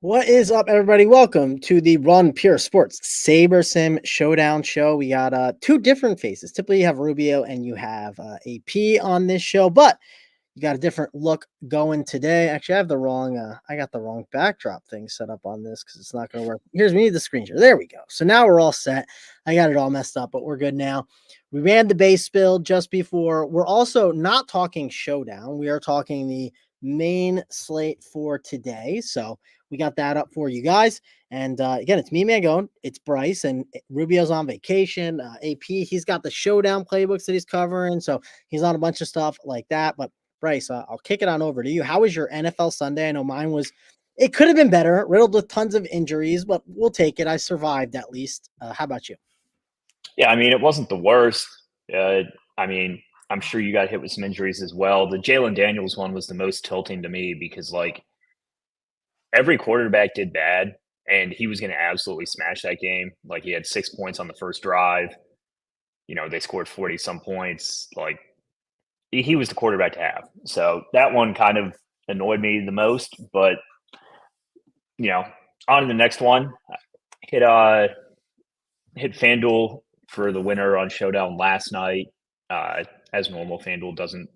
What is up, everybody? Welcome to the Run Pure Sports SaberSim Showdown show. We got two different faces. Typically, you have Rubio and you have AP on this show, but you got a different look going today. Actually, I got the wrong backdrop thing set up on this because it's not going to work. We need the screen share. There we go. So now we're all set. I got it all messed up, but we're good now. We ran the base build just before. We're also not talking Showdown. We are talking the main slate for today. So we got that up for you guys. And again, it's me, Mangone. It's Bryce, and Rubio's on vacation. AP, he's got the Showdown playbooks that he's covering. So he's on a bunch of stuff like that. But Bryce, I'll kick it on over to you. How was your NFL Sunday? I know mine was, it could have been better, riddled with tons of injuries, but we'll take it. I survived at least. How about you? Yeah, I mean, it wasn't the worst. I mean, I'm sure you got hit with some injuries as well. The Jalen Daniels one was the most tilting to me because, like, every quarterback did bad, and he was going to absolutely smash that game. Like, he had 6 points on the first drive. They scored 40 some points. Like, he was the quarterback to have. So that one kind of annoyed me the most. But, on to the next one. Hit hit FanDuel for the winner on Showdown last night. As normal, FanDuel doesn't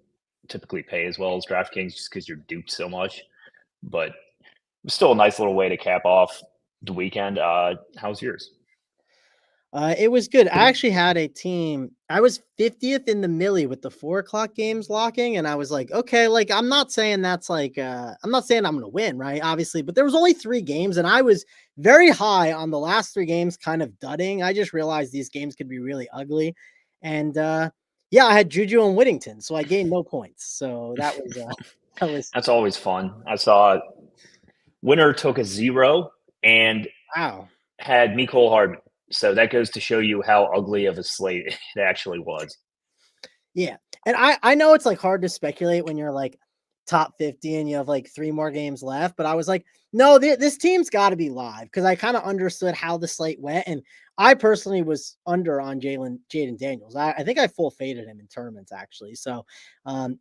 typically pay as well as DraftKings just because you're duped so much. But it was still a nice little way to cap off the weekend. How's yours? It was good. I actually had a team. I was 50th in the millie with the 4 o'clock games locking, and I was like, okay, like I'm not saying that's like I'm not saying I'm gonna win, right? Obviously, but there was only 3 games, and I was very high on the last 3 games, kind of dudding. I just realized these games could be really ugly. And yeah, I had Juju and Whittington, so I gained no points. So that was that was That's always fun. I saw winner took a 0 and wow. had Mecole Hardman. So that goes to show you how ugly of a slate it actually was. Yeah. And I know it's like hard to speculate when you're like top 50 and you have like 3 more games left, but I was like, no, this team's got to be live because I kind of understood how the slate went. And I personally was under on Jaden Daniels. I think I full faded him in tournaments actually. So,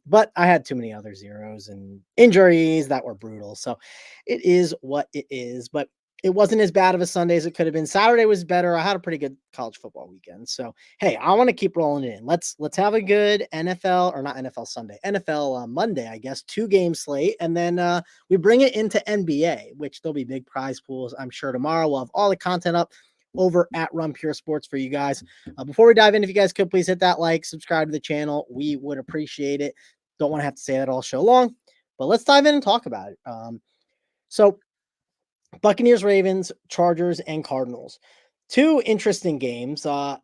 but I had too many other zeros and injuries that were brutal. So it is what it is. But it wasn't as bad of a Sunday as it could have been. Saturday was better. I had a pretty good college football weekend. So, hey, I want to keep rolling it in. Let's have a good NFL or not NFL Sunday, NFL Monday, I guess, 2 game slate. And then we bring it into NBA, which there'll be big prize pools, I'm sure, tomorrow. We'll have all the content up over at Run Pure Sports for you guys. Before we dive in, if you guys could please hit that like, subscribe to the channel. We would appreciate it. Don't want to have to say that all show long, but let's dive in and talk about it. So Buccaneers, Ravens, Chargers, and Cardinals. 2 interesting games. I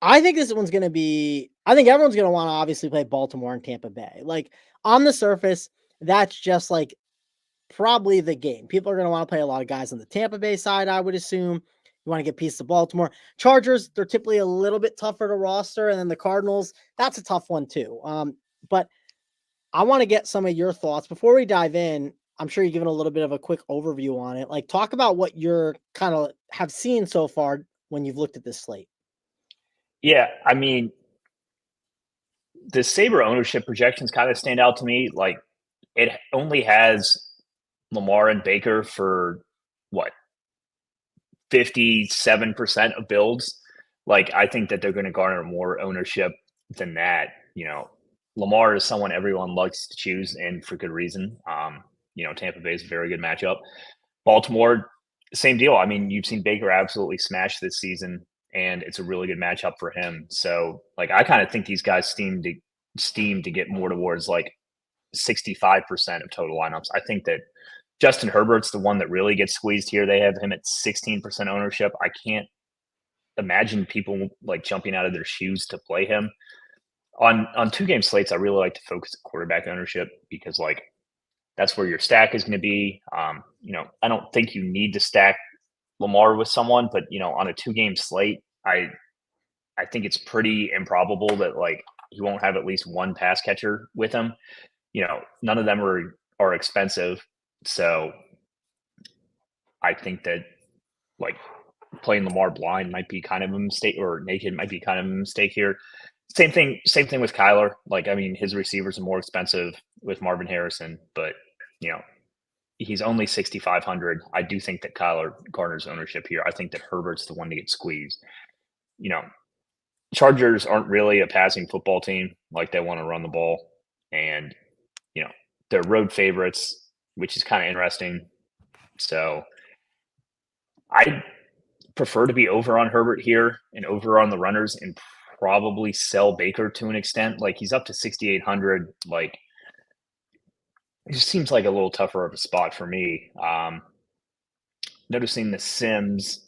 think this one's going to be, I think everyone's going to want to obviously play Baltimore and Tampa Bay. Like on the surface, that's just like probably the game. People are going to want to play a lot of guys on the Tampa Bay side, I would assume. You want to get pieces of Baltimore. Chargers, they're typically a little bit tougher to roster. And then the Cardinals, that's a tough one too. But I want to get some of your thoughts before we dive in. I'm sure you're giving a little bit of a quick overview on it. Like, talk about what you're kind of have seen so far when you've looked at this slate. Yeah, I mean, the Sabre ownership projections kind of stand out to me. Like, it only has Lamar and Baker for what, 57% of builds. Like, I think that they're going to garner more ownership than that. Lamar is someone everyone likes to choose, and for good reason. Tampa Bay is a very good matchup. Baltimore, same deal. I mean, you've seen Baker absolutely smash this season, and it's a really good matchup for him. So, like, I kind of think these guys steam to get more towards like 65% of total lineups. I think that Justin Herbert's the one that really gets squeezed here. They have him at 16% ownership. I can't imagine people like jumping out of their shoes to play him. On 2 game slates, I really like to focus on quarterback ownership because like that's where your stack is going to be. I don't think you need to stack Lamar with someone, but on a 2 game slate, I think it's pretty improbable that like he won't have at least one pass catcher with him. None of them are expensive, so I think that like playing Lamar blind might be kind of a mistake, or naked might be kind of a mistake here. Same thing with Kyler. Like, I mean, his receivers are more expensive with Marvin Harrison, but he's only 6,500. I do think that Kyler garners ownership here. I think that Herbert's the one to get squeezed. You know, Chargers aren't really a passing football team. Like, they want to run the ball, and they're road favorites, which is kind of interesting. So I prefer to be over on Herbert here and over on the runners, and probably sell Baker to an extent. Like, he's up to 6,800. Like, it just seems like a little tougher of a spot for me. Noticing the Sims,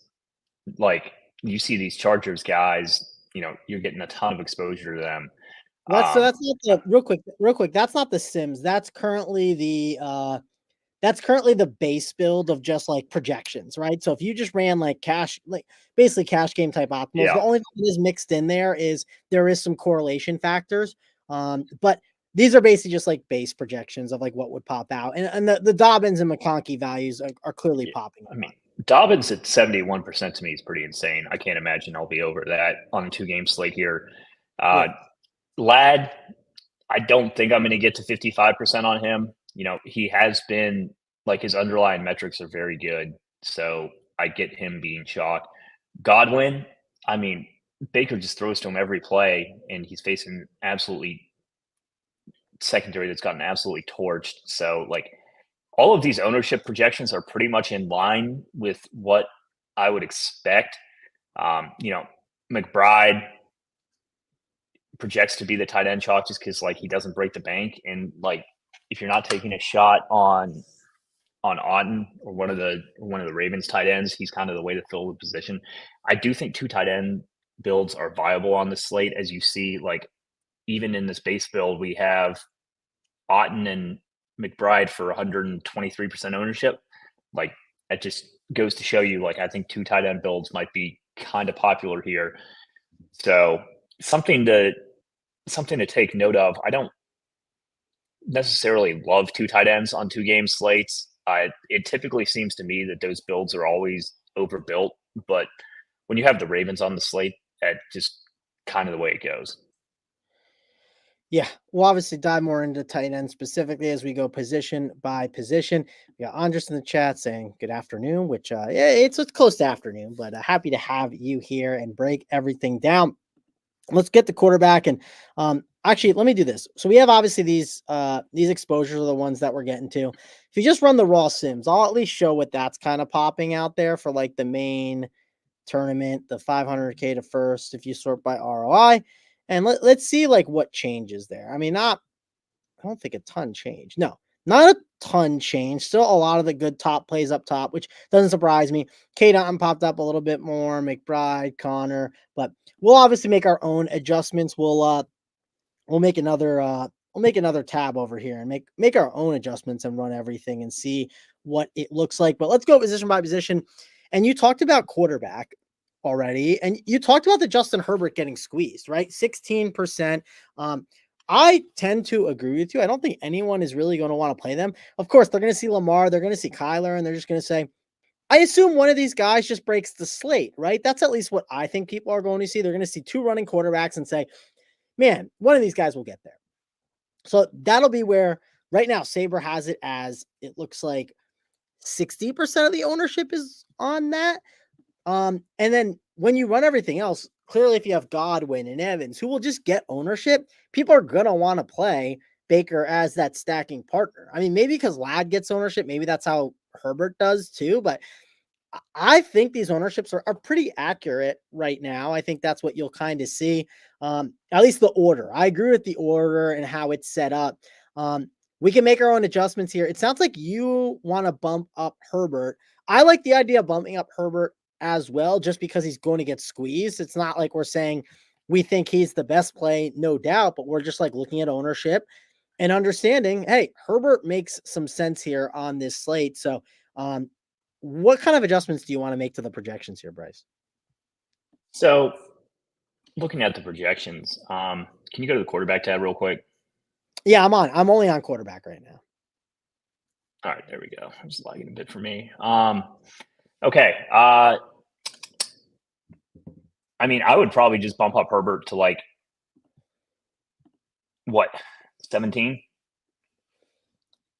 like, you see these Chargers guys, you're getting a ton of exposure to them. So that's not the real quick. That's not the Sims. That's currently the base build of just like projections, right? So if you just ran like cash, like basically cash game type optimals, the only thing that is mixed in there is some correlation factors. But these are basically just like base projections of like what would pop out. And the Dobbins and McConkey values are clearly popping. I mean, Dobbins at 71% to me is pretty insane. I can't imagine I'll be over that on a 2-game slate here. Ladd, I don't think I'm going to get to 55% on him. He has been, like, his underlying metrics are very good. So I get him being chalk. Godwin, I mean, Baker just throws to him every play, and he's facing absolutely secondary that's gotten absolutely torched. So, like, all of these ownership projections are pretty much in line with what I would expect. McBride projects to be the tight end chalk just because, like, he doesn't break the bank, and, like, if you're not taking a shot on Auden or one of the Ravens tight ends, he's kind of the way to fill the position. I do think 2 tight end builds are viable on the slate, as you see. Like, even in this base build, we have Auden and McBride for 123% ownership. Like, that just goes to show you, like, I think 2 tight end builds might be kind of popular here. So something to take note of. I don't necessarily love 2 tight ends on 2-game slates. It typically seems to me that those builds are always overbuilt, but when you have the Ravens on the slate, that's just kind of the way it goes. Yeah, we'll obviously dive more into tight end specifically as we go position by position. We got Andres in the chat saying good afternoon, which it's close to afternoon, but happy to have you here and break everything down. Let's get the quarterback, and actually, let me do this. So we have obviously these exposures are the ones that we're getting to. If you just run the raw sims, I'll at least show what that's kind of popping out there for like the main tournament, the 500K to first, if you sort by ROI. And let's see like what changes there. I mean, I don't think a ton change. No, not a ton change. Still a lot of the good top plays up top, which doesn't surprise me. K-Dot popped up a little bit more, McBride, Connor, but we'll obviously make our own adjustments. We'll make another tab over here and make our own adjustments and run everything and see what it looks like. But let's go position by position. And you talked about quarterback already, and you talked about the Justin Herbert getting squeezed, right? 16%. I tend to agree with you. I don't think anyone is really going to want to play them. Of course, they're going to see Lamar, they're going to see Kyler, and they're just going to say, I assume one of these guys just breaks the slate, right? That's at least what I think people are going to see. They're going to see 2 running quarterbacks and say, man, one of these guys will get there. So that'll be where right now Saber has it as it looks like 60% of the ownership is on that. And then when you run everything else, clearly if you have Godwin and Evans who will just get ownership, people are going to want to play Baker as that stacking partner. I mean, maybe because Ladd gets ownership, maybe that's how Herbert does too, but I think these ownerships are pretty accurate right now. I think that's what you'll kind of see. At least the order. I agree with the order and how it's set up. We can make our own adjustments here. It sounds like you want to bump up Herbert. I like the idea of bumping up Herbert as well, just because he's going to get squeezed. It's not like we're saying we think he's the best play, no doubt, but we're just like looking at ownership and understanding, hey, Herbert makes some sense here on this slate. So, what kind of adjustments do you want to make to the projections here, Bryce? So, looking at the projections, can you go to the quarterback tab real quick? Yeah, I'm only on quarterback right now. All right, there we go. I'm just lagging a bit for me. Okay. I mean, I would probably just bump up Herbert to like what, 17?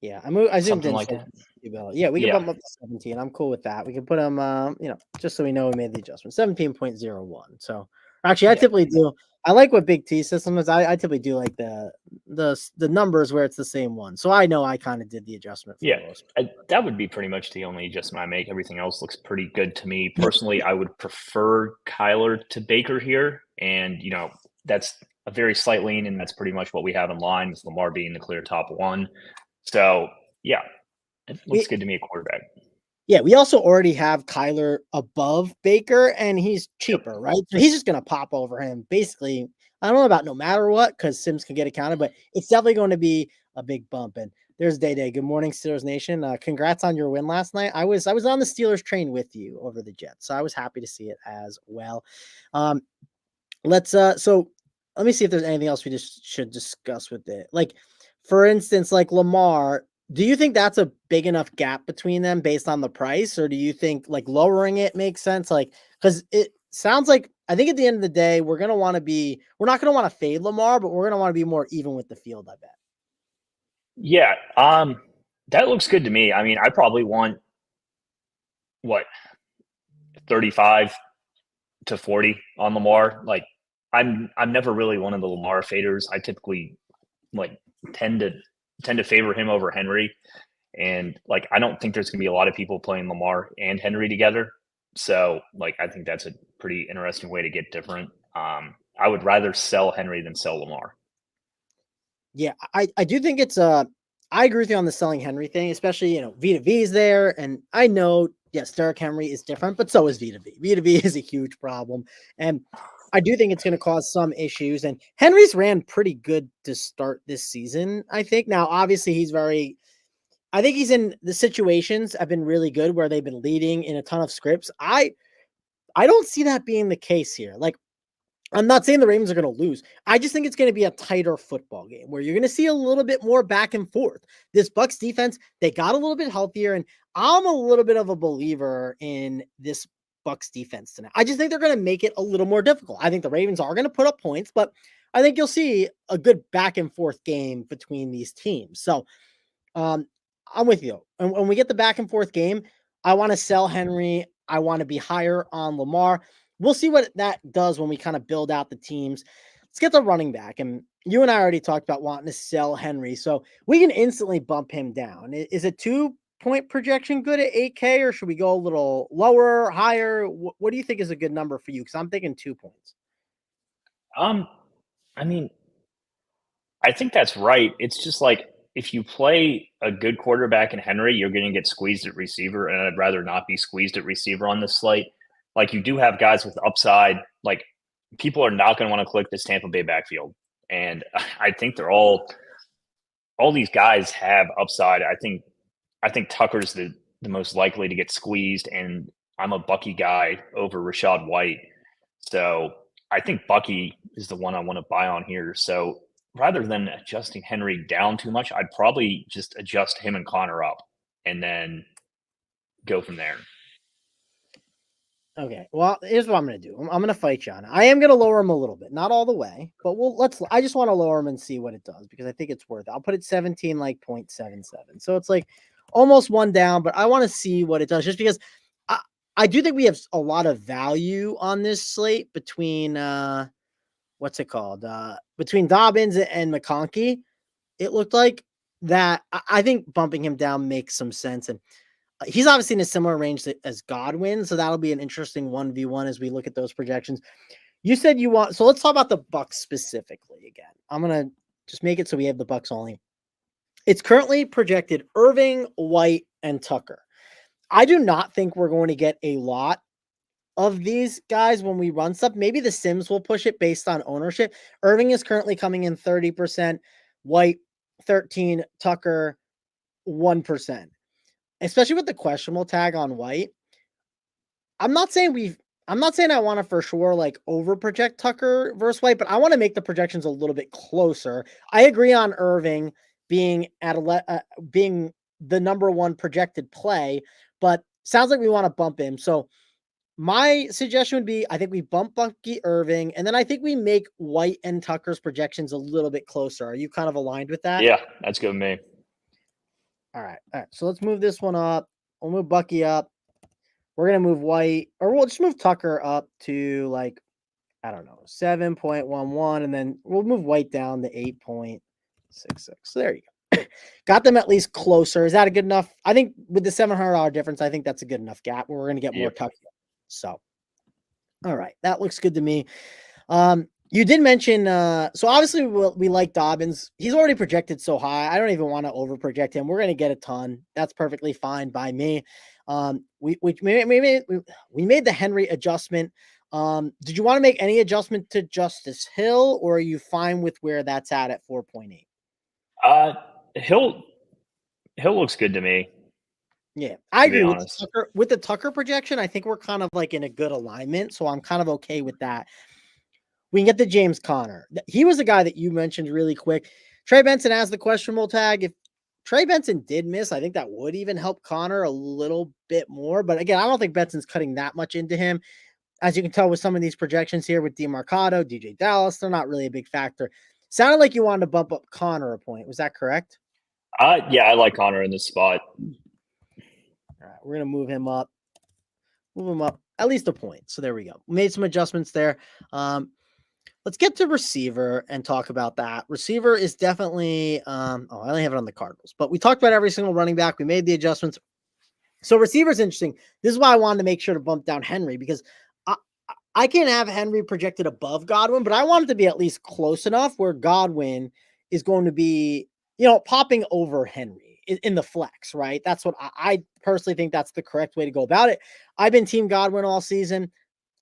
Yeah, I zoomed in. Like that. Yeah, we can Yeah. bump up to 17. I'm cool with that. We can put him, just so we know we made the adjustment. 17.01. So actually, I Yeah. typically do. I like what Big T system is. I typically do like the numbers where it's the same one. So I know I kind of did the adjustment for Yeah, the most. that would be pretty much the only adjustment I make. Everything else looks pretty good to me. Personally, I would prefer Kyler to Baker here, and that's a very slight lean, and that's pretty much what we have in line with Lamar being the clear top one. So yeah, it looks good to me at quarterback. Yeah, we also already have Kyler above Baker, and he's Yep. cheaper, right? So he's just going to pop over him. Basically, I don't know about no matter what, because Sims can get it counted, but it's definitely going to be a big bump. And there's Day Day. Good morning, Steelers Nation. Congrats on your win last night. I was on the Steelers train with you over the Jets, so I was happy to see it as well. So let me see if there's anything else we just should discuss with it. Like, for instance, like Lamar. Do you think that's a big enough gap between them based on the price, or do you think like lowering it makes sense? Like, because it sounds like I think at the end of the day, we're not going to want to fade Lamar, but we're going to want to be more even with the field, I bet. Yeah, that looks good to me. I mean, I probably want 35 to 40 on Lamar. Like, I'm never really one of the Lamar faders. I typically like tend to favor him over Henry. And like, I don't think there's going to be a lot of people playing Lamar and Henry together. So like, I think that's a pretty interesting way to get different. I would rather sell Henry than sell Lamar. Yeah, I do think it's I agree with you on the selling Henry thing, especially Vita V is there, and I know yes, Derrick Henry is different, but so is Vita V. Vita V is a huge problem, and I do think it's going to cause some issues. And Henry's ran pretty good to start this season. I think now, obviously, I think he's in the situations have been really good where they've been leading in a ton of scripts. I don't see that being the case here. Like, I'm not saying the Ravens are going to lose. I just think it's going to be a tighter football game where you're going to see a little bit more back and forth. This Bucs defense, they got a little bit healthier, and I'm a little bit of a believer in this Bucs defense tonight. I just think they're going to make it a little more difficult. I think the Ravens are going to put up points, but I think you'll see a good back and forth game between these teams. So, I'm with you. And when we get the back and forth game, I want to sell Henry. I want to be higher on Lamar. We'll see what that does when we kind of build out the teams. Let's get the running back. And you and I already talked about wanting to sell Henry. So we can instantly bump him down. Is a 2-point projection good at 8K, or should we go a little lower, higher? What do you think is a good number for you? Because I'm thinking 2 points. I mean, I think that's right. It's just like, if you play a good quarterback in Henry, you're going to get squeezed at receiver, and I'd rather not be squeezed at receiver on this slate. Like, you do have guys with upside. Like, people are not going to want to click this Tampa Bay backfield, and I think all these guys have upside. I think Tucker's the most likely to get squeezed, and I'm a Bucky guy over Rachaad White, so I think Bucky is the one I want to buy on here. So rather than adjusting Henry down too much, I'd probably just adjust him and Connor up and then go from there. Okay. Well, here's what I'm going to do. I'm going to fight you on it. I am going to lower him a little bit, not all the way, but I just want to lower him and see what it does because I think it's worth it. I'll put it 17, like 0.77. So it's like almost one down, but I want to see what it does just because I do think we have a lot of value on this slate between, what's it called? Between Dobbins and McConkey, it looked like that. I think bumping him down makes some sense. And he's obviously in a similar range as Godwin. So that'll be an interesting 1v1 as we look at those projections. You said so let's talk about the Bucs specifically again. I'm going to just make it so we have the Bucs only. It's currently projected Irving, White, and Tucker. I do not think we're going to get a lot of these guys when we run stuff. Maybe the Sims will push it based on ownership. Irving is currently coming in 30%, White 13%, Tucker 1%. Especially with the questionable tag on White. I'm not saying I want to for sure like over project Tucker versus White, but I want to make the projections a little bit closer. I agree on Irving being being the number one projected play, but sounds like we want to bump him. So my suggestion would be, I think we bump Bucky Irving, and then I think we make White and Tucker's projections a little bit closer. Are you kind of aligned with that? Yeah, that's good with me. All right. So let's move this one up. We'll move Bucky up. We're gonna move White, or we'll just move Tucker up to like, I don't know, 7.11, and then we'll move White down to 8.66. So there you go. Got them at least closer. Is that a good enough? I think with the $700 difference, I think that's a good enough gap where we're gonna get more Tucker. So, all right, that looks good to me. You did mention, so obviously we like Dobbins. He's already projected so high. I don't even want to over project him. We're going to get a ton. That's perfectly fine by me. We made the Henry adjustment. Did you want to make any adjustment to Justice Hill, or are you fine with where that's at 4.8? Hill looks good to me. Yeah, I agree with the Tucker projection. I think we're kind of like in a good alignment, so I'm kind of okay with that. We can get the James Conner. He was a guy that you mentioned really quick. Trey Benson has the questionable tag. If Trey Benson did miss, I think that would even help Conner a little bit more. But again, I don't think Benson's cutting that much into him. As you can tell with some of these projections here with DeMarcado, DJ Dallas, they're not really a big factor. Sounded like you wanted to bump up Conner a point. Was that correct? Yeah, I like Conner in this spot. All right, we're going to move him up. Move him up at least a point. So there we go. Made some adjustments there. Let's get to receiver and talk about that. Receiver is definitely, I only have it on the Cardinals, but we talked about every single running back. We made the adjustments. So receiver is interesting. This is why I wanted to make sure to bump down Henry, because I can't have Henry projected above Godwin, but I want it to be at least close enough where Godwin is going to be, popping over Henry in the flex, right? That's what I personally think that's the correct way to go about it. I've been team Godwin all season.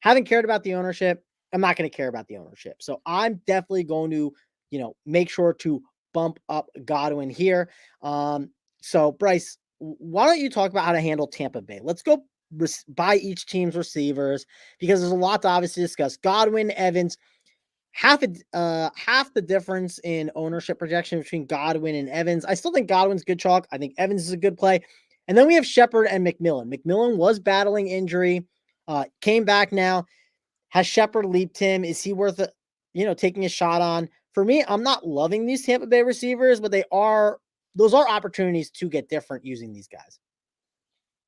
Haven't cared about the ownership. I'm not going to care about the ownership. So I'm definitely going to, make sure to bump up Godwin here. So Bryce, why don't you talk about how to handle Tampa Bay? Let's go by each team's receivers, because there's a lot to obviously discuss. Godwin, Evans, half the difference in ownership projection between Godwin and Evans. I still think Godwin's good chalk. I think Evans is a good play. And then we have Shepard and McMillan. McMillan was battling injury, came back now. Has Shepard leaped him? Is he worth taking a shot on? For me, I'm not loving these Tampa Bay receivers, but those are opportunities to get different using these guys.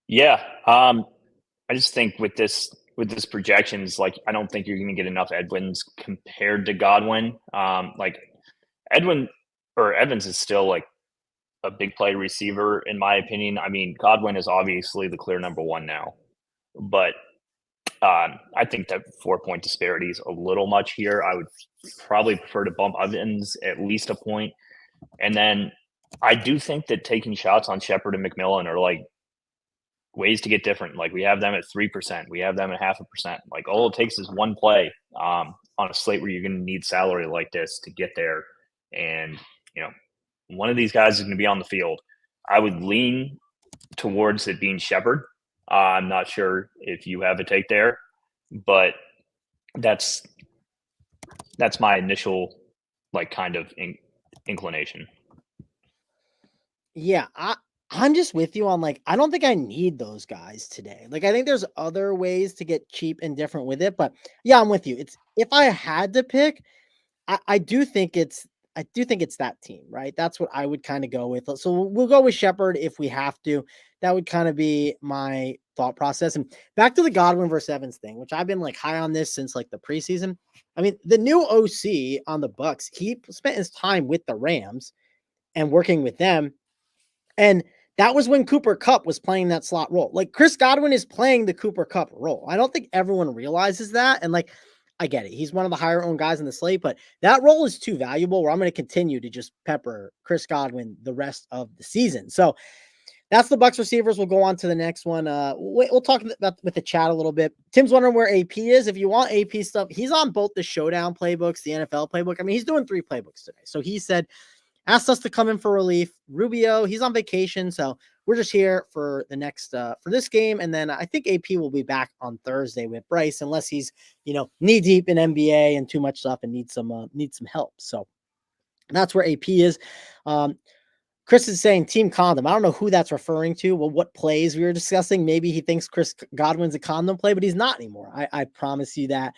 Yeah. I just think with this projections, like, I don't think you're going to get enough Edwins compared to Godwin. Like Evans is still like a big play receiver, in my opinion. I mean, Godwin is obviously the clear number one now, but I think that 4-point disparity is a little much here. I would probably prefer to bump Evans at least a point. And then I do think that taking shots on Shepard and McMillan are like ways to get different. Like, we have them at 3%. We have them at 0.5%. Like, all it takes is one play on a slate where you're going to need salary like this to get there. And, one of these guys is going to be on the field. I would lean towards it being Shepard. I'm not sure if you have a take there, but that's my initial kind of inclination. Yeah, I'm just with you on I don't think I need those guys today. I think there's other ways to get cheap and different with it, but yeah, I'm with you. It's, if I had to pick, I do think it's that team, right? That's what I would kind of go with. So we'll go with Shepard if we have to. That would kind of be my thought process. And back to the Godwin versus Evans thing, which I've been high on this since the preseason. I mean, the new OC on the Bucks, he spent his time with the Rams and working with them. And that was when Cooper Kupp was playing that slot role. Chris Godwin is playing the Cooper Kupp role. I don't think everyone realizes that. And I get it. He's one of the higher owned guys in the slate, but that role is too valuable where I'm going to continue to just pepper Chris Godwin the rest of the season. So that's the Bucks receivers. We'll go on to the next one. We'll talk about with the chat a little bit. Tim's wondering where AP is. If you want AP stuff, he's on both the Showdown playbooks, the NFL playbook. I mean, he's doing 3 playbooks today. So he asked us to come in for relief. Rubio, he's on vacation. So we're just here for the next, for this game. And then I think AP will be back on Thursday with Bryce, unless he's, knee deep in NBA and too much stuff and needs some help. So that's where AP is. Chris is saying team condom. I don't know who that's referring to. Well, what plays we were discussing. Maybe he thinks Chris Godwin's a condom play, but he's not anymore. I promise you that.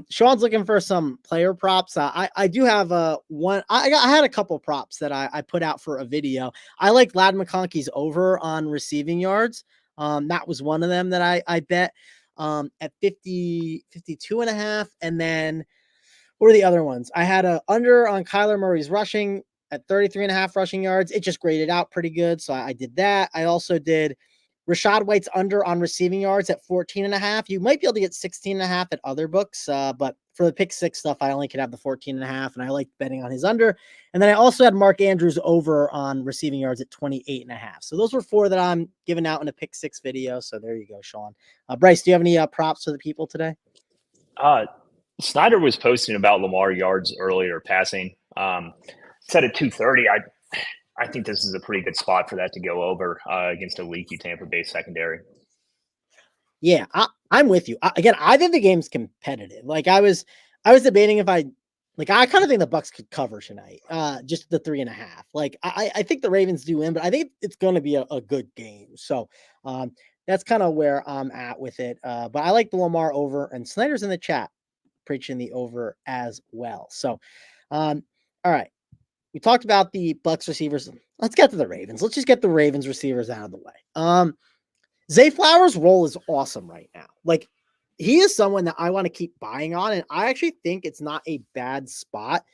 Sean's looking for some player props. I do have one. I had a couple props that I put out for a video. I like Ladd McConkey's over on receiving yards. That was one of them that I bet at 52.5. And then what are the other ones? I had a under on Kyler Murray's rushing at 33.5 rushing yards. It just graded out pretty good. So I did that. I also did Rashad White's under on receiving yards at 14.5. You might be able to get 16.5 at other books, but for the pick six stuff, I only could have the 14.5, and I like betting on his under. And then I also had Mark Andrews over on receiving yards at 28.5. So those were four that I'm giving out in a pick six video. So there you go, Sean. Bryce, do you have any props for the people today? Snyder was posting about Lamar yards earlier passing. Set at 230. I think this is a pretty good spot for that to go over against a leaky Tampa Bay secondary. Yeah, I'm with you. I think the game's competitive. Like I was debating if I kind of think the Bucks could cover tonight. Just the 3.5. Like I think the Ravens do win, but I think it's going to be a good game. So that's kind of where I'm at with it. But I like the Lamar over, and Snyder's in the chat preaching the over as well. So, all right. We talked about the Bucks receivers. Let's get to the Ravens. Let's just get the Ravens receivers out of the way. Zay Flowers' role is awesome right now. Like, he is someone that I want to keep buying on, and I actually think it's not a bad spot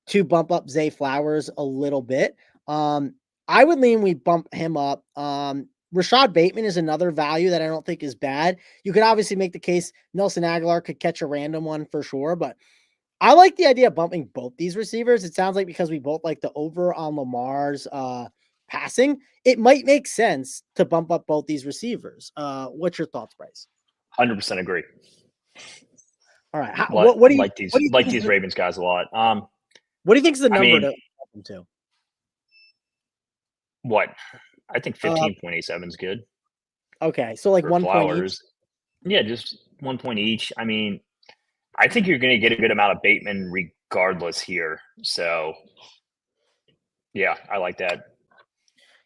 to bump up Zay Flowers a little bit. I would lean we bump him up. Rashad Bateman is another value that I don't think is bad. You could obviously make the case Nelson Aguilar could catch a random one for sure, but I like the idea of bumping both these receivers. It sounds like because we both like the over on Lamar's passing, it might make sense to bump up both these receivers. What's your thoughts, Bryce? 100% agree. All right. What do you like these Ravens guys a lot? What do you think is the number to bump them to? What? I think 15.87 is good. Okay, so like 1 point each. Yeah, just 1 point each. I mean, I think you're going to get a good amount of Bateman regardless here. So, yeah, I like that.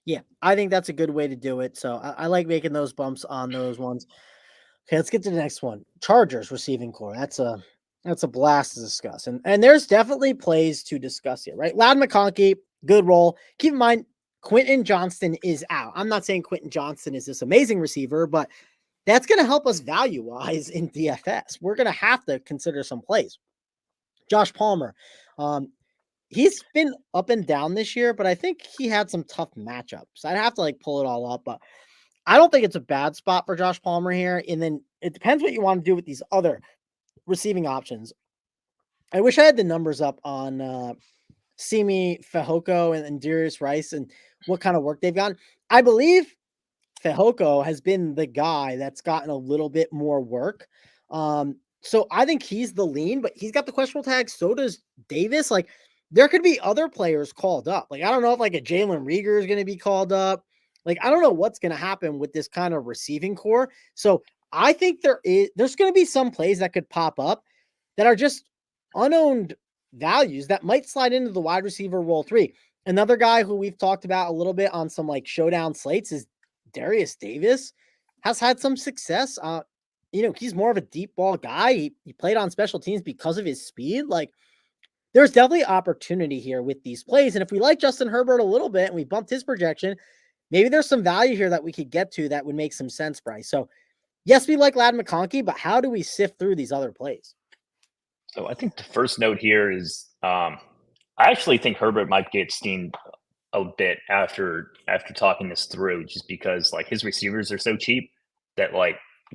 Yeah, I think that's a good way to do it. So I like making those bumps on those ones. Okay, let's get to the next one. Chargers receiving core. That's a blast to discuss. And there's definitely plays to discuss here, right? Ladd McConkey, good role. Keep in mind, Quentin Johnston is out. I'm not saying Quentin Johnston is this amazing receiver, but that's going to help us value-wise in DFS. We're going to have to consider some plays. Josh Palmer. He's been up and down this year, but I think he had some tough matchups. I'd have to pull it all up, but I don't think it's a bad spot for Josh Palmer here. And then it depends what you want to do with these other receiving options. I wish I had the numbers up on Simi Fehoko and Darius Rice and what kind of work they've gotten. I believe Fehoko has been the guy that's gotten a little bit more work. So I think he's the lean, but he's got the questionable tag. So does Davis. There could be other players called up. I don't know if a Jalen Reagor is going to be called up. I don't know what's going to happen with this kind of receiving core. So I think there's going to be some plays that could pop up that are just unowned values that might slide into the wide receiver role 3. Another guy who we've talked about a little bit on some Showdown slates is Darius Davis. Has had some success. He's more of a deep ball guy. He played on special teams because of his speed. There's definitely opportunity here with these plays. And if we like Justin Herbert a little bit and we bumped his projection, maybe there's some value here that we could get to that would make some sense, Bryce. So yes, we like Ladd McConkey, but how do we sift through these other plays? So I think the first note here is I actually think Herbert might get steamed a bit after talking this through, just because his receivers are so cheap that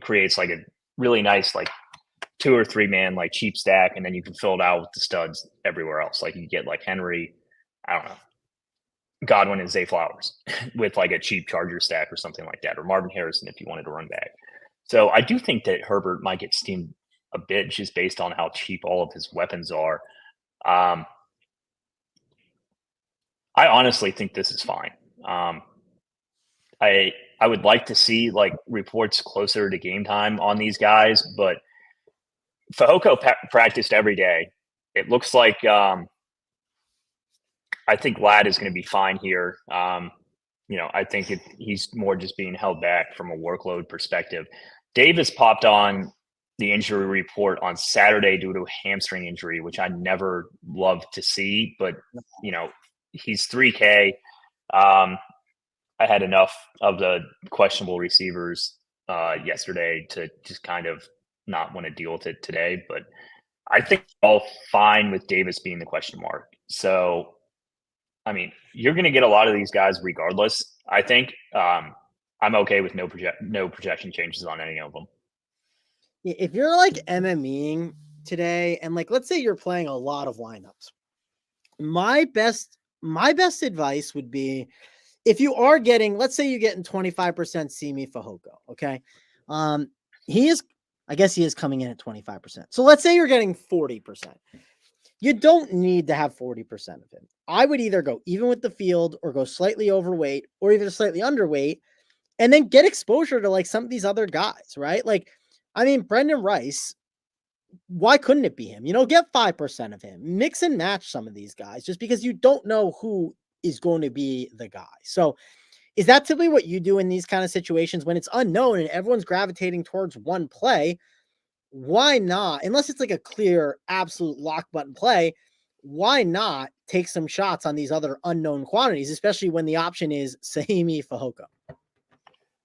creates a really nice 2 or 3 man cheap stack, and then you can fill it out with the studs everywhere else. You get Henry, I don't know, Godwin and Zay Flowers with a cheap Charger stack or something like that, or Marvin Harrison if you wanted to run back. So I do think that Herbert might get steamed a bit just based on how cheap all of his weapons are. I honestly think this is fine. I would like to see reports closer to game time on these guys, but Fehoko practiced every day. It looks like I think Ladd is going to be fine here. I think he's more just being held back from a workload perspective. Davis popped on the injury report on Saturday due to a hamstring injury, which I never love to see. But he's 3K. I had enough of the questionable receivers yesterday to just kind of not want to deal with it today. But I think all fine with Davis being the question mark. So, I mean, you're going to get a lot of these guys regardless. I think I'm okay with no projection changes on any of them. If you're like MMEing today, and like let's say you're playing a lot of lineups, my best advice would be, if you are getting, let's say you're getting 25% Simi Fehoko, okay? I guess he is coming in at 25%. So let's say you're getting 40%. You don't need to have 40% of him. I would either go even with the field or go slightly overweight or even slightly underweight and then get exposure to like some of these other guys, right? Like, I mean, Brendan Rice, why couldn't it be him? Get 5% of him. Mix and match some of these guys just because you don't know who is going to be the guy. So is that typically what you do in these kind of situations when it's unknown and everyone's gravitating towards one play? Why not? Unless it's like a clear, absolute lock button play, why not take some shots on these other unknown quantities, especially when the option is Simi Fehoko?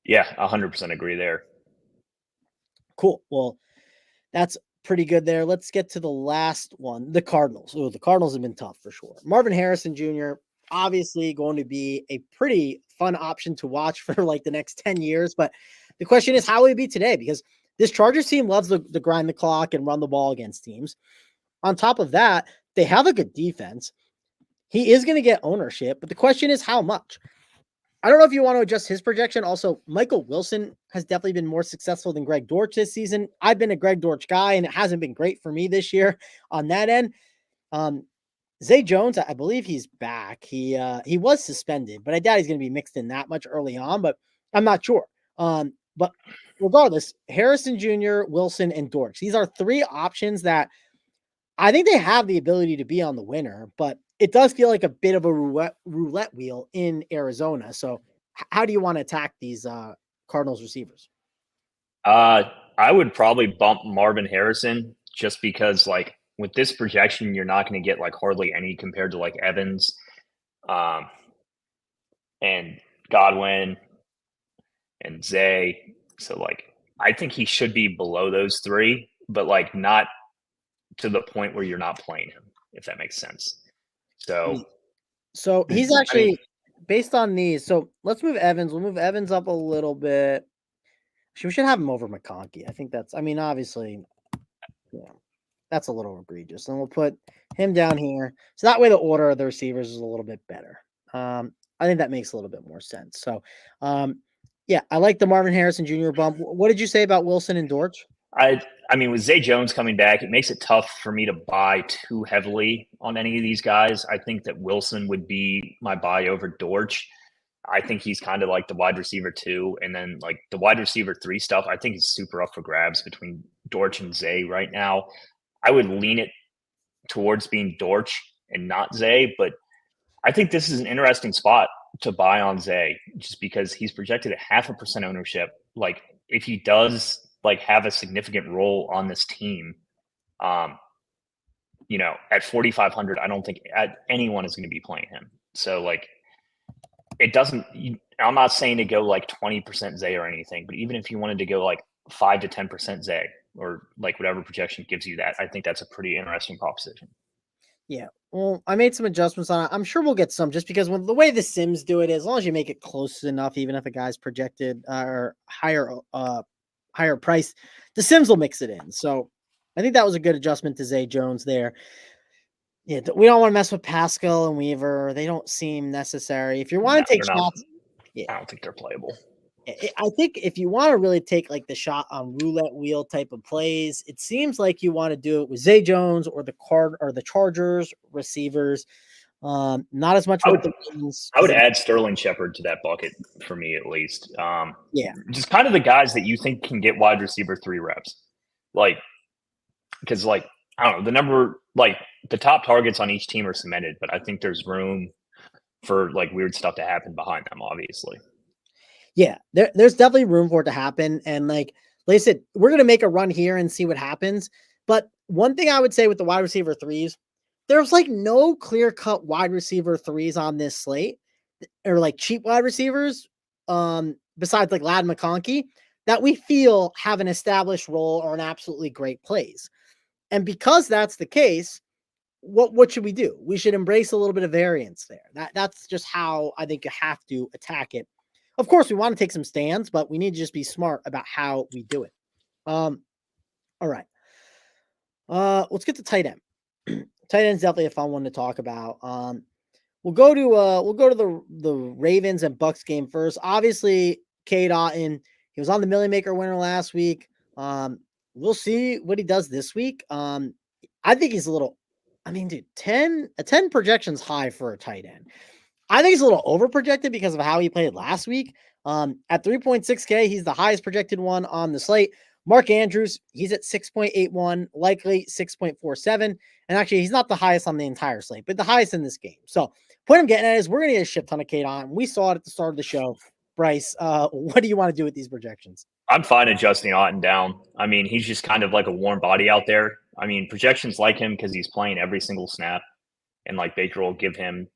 Yeah, 100% agree there. Cool. Well, that's pretty good there. Let's get to the last one, the Cardinals. Oh, the Cardinals have been tough for sure. Marvin Harrison Jr., obviously going to be a pretty fun option to watch for like the next 10 years. But the question is, how will he be today? Because this Chargers team loves to grind the clock and run the ball against teams. On top of that, they have a good defense. He is going to get ownership, but the question is how much? I don't know if you want to adjust his projection. Also, Michael Wilson has definitely been more successful than Greg Dortch this season. I've been a Greg Dortch guy, and it hasn't been great for me this year on that end. Zay Jones, I believe he's back. He was suspended, but I doubt he's going to be mixed in that much early on, but I'm not sure. But regardless, Harrison Jr., Wilson, and Dortch. These are three options that I think they have the ability to be on the winner, but it does feel like a bit of a roulette wheel in Arizona. So how do you want to attack these Cardinals receivers? I would probably bump Marvin Harrison just because, like, with this projection, you're not going to get like hardly any compared to like Evans and Godwin and Zay. So like, I think he should be below those three, but like not to the point where you're not playing him, if that makes sense. So he's actually based on these. So let's move Evans. We'll move Evans up a little bit. We should have him over McConkey. I think obviously, that's a little egregious. And we'll put him down here. So that way the order of the receivers is a little bit better. I think that makes a little bit more sense. So, yeah, I like the Marvin Harrison Jr. bump. What did you say about Wilson and Dortch? I mean, with Zay Jones coming back, it makes it tough for me to buy too heavily on any of these guys. I think that Wilson would be my buy over Dortch. I think he's kind of like the wide receiver 2. And then like the wide receiver 3 stuff, I think is super up for grabs between Dortch and Zay right now. I would lean it towards being Dortch and not Zay, but I think this is an interesting spot to buy on Zay just because he's projected at 0.5% ownership. Like if he does like have a significant role on this team, at 4,500, I don't think anyone is going to be playing him. So like, it doesn't. I'm not saying to go like 20% Zay or anything, but even if you wanted to go like 5 to 10% Zay or like whatever projection gives you that, I think that's a pretty interesting proposition. Yeah. Well, I made some adjustments on it. I'm sure we'll get some just because when the way the Sims do it is, as long as you make it close enough, even if a guy's projected or higher price, the Sims will mix it in. So I think that was a good adjustment to Zay Jones there. Yeah, we don't want to mess with Pascal and Weaver. They don't seem necessary. If you want to take shots, I don't think they're playable. I think if you want to really take like the shot on roulette wheel type of plays, it seems like you want to do it with Zay Jones or the Chargers receivers. Not as much. I would add Sterling Shepard to that bucket for me at least. Yeah, just kind of the guys that you think can get wide receiver 3 reps, like because like I don't know the number like the top targets on each team are cemented, but I think there's room for like weird stuff to happen behind them, obviously. Yeah, there's definitely room for it to happen. And like, like I said, we're going to make a run here and see what happens. But one thing I would say with the wide receiver threes, there's like no clear cut wide receiver threes on this slate or like cheap wide receivers. Besides like Ladd McConkey that we feel have an established role or an absolutely great plays. And because that's the case, what should we do? We should embrace a little bit of variance there. That's just how I think you have to attack it. Of course, we want to take some stands, but we need to just be smart about how we do it. All right. Let's get to tight end. Tight end is definitely a fun one to talk about. We'll go to the Ravens and Bucks game first. Obviously, Cade Otton, he was on the Millie Maker winner last week. We'll see what he does this week. I think he's a little, dude, 10 projections high for a tight end. I think he's a little over projected because of how he played last week. At 3.6K, he's the highest projected one on the slate. Mark Andrews, he's at 6.81, likely 6.47. And actually, he's not the highest on the entire slate, but the highest in this game. So, point I'm getting at is we're going to get a shit ton of Cade on. We saw it at the start of the show. Bryce, what do you want to do with these projections? I'm fine adjusting Otton down. He's just kind of like a warm body out there. Projections like him because he's playing every single snap. And like Baker will give him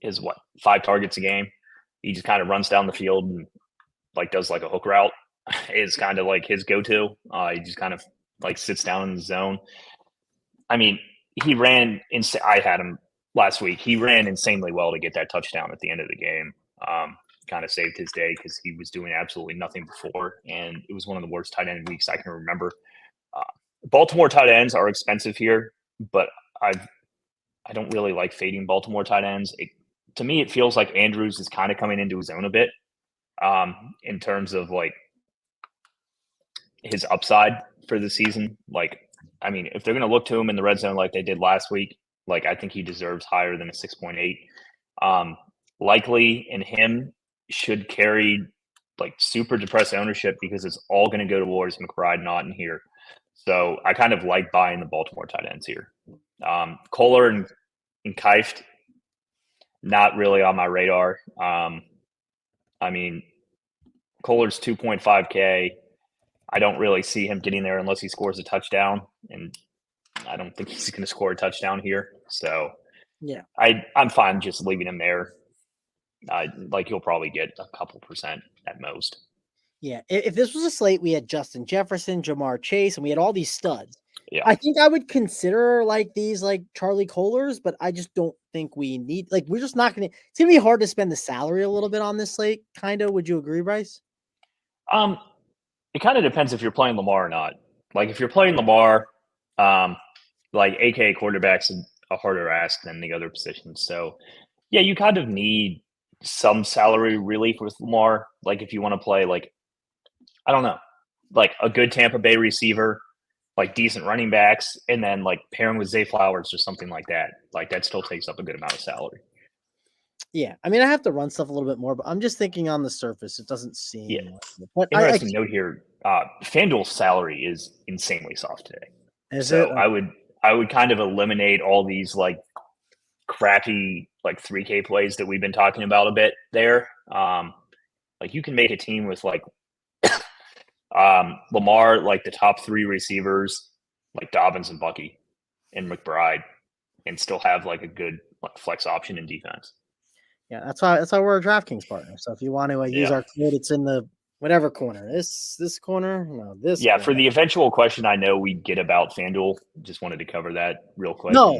his 5 targets a game. He just kind of runs down the field and like does like a hook route. Is kind of like his go-to. He just kind of like sits down in the zone. He ran I had him last week. He ran insanely well to get that touchdown at the end of the game. Kind of saved his day because he was doing absolutely nothing before, and it was one of the worst tight end weeks I can remember. Baltimore tight ends are expensive here, but I don't really like fading Baltimore tight ends. To me, it feels like Andrews is kind of coming into his own a bit in terms of like his upside for the season. If they're going to look to him in the red zone like they did last week, I think he deserves higher than a 6.8. Likely in him should carry like super depressed ownership because it's all going to go towards McBride not in here. So I kind of like buying the Baltimore tight ends here. Kohler and Kieft, not really on my radar. Kohler's 2.5K. I don't really see him getting there unless he scores a touchdown, and I don't think he's going to score a touchdown here. So yeah, I'm fine just leaving him there. You'll probably get a couple percent at most. Yeah, if this was a slate, we had Justin Jefferson, Jamar Chase, and we had all these studs. Yeah, I think I would consider like these like Charlie Kohlers, but I just don't think we need we're just not going to. It's going to be hard to spend the salary a little bit on this slate. Kind of. Would you agree, Bryce? It kind of depends if you're playing Lamar or not. Like if you're playing Lamar, AKA quarterback's a harder ask than the other positions. So yeah, you kind of need some salary relief with Lamar. Like if you want to play I don't know, like a good Tampa Bay receiver, like decent running backs, and then like pairing with Zay Flowers or something like that. Like that still takes up a good amount of salary. Yeah, I have to run stuff a little bit more, but I'm just thinking on the surface, it doesn't seem. Yeah. But interesting note here: FanDuel's salary is insanely soft today. I would kind of eliminate all these like crappy like 3K plays that we've been talking about a bit there. You can make a team with like Lamar, like the top 3 receivers, like Dobbins and Bucky and McBride, and still have like a good like flex option in defense. Yeah, that's why we're a DraftKings partner. So if you want to use our code, it's in the whatever corner. This corner, no, this. Yeah, corner. For the eventual question I know we get about FanDuel, just wanted to cover that real quick. No,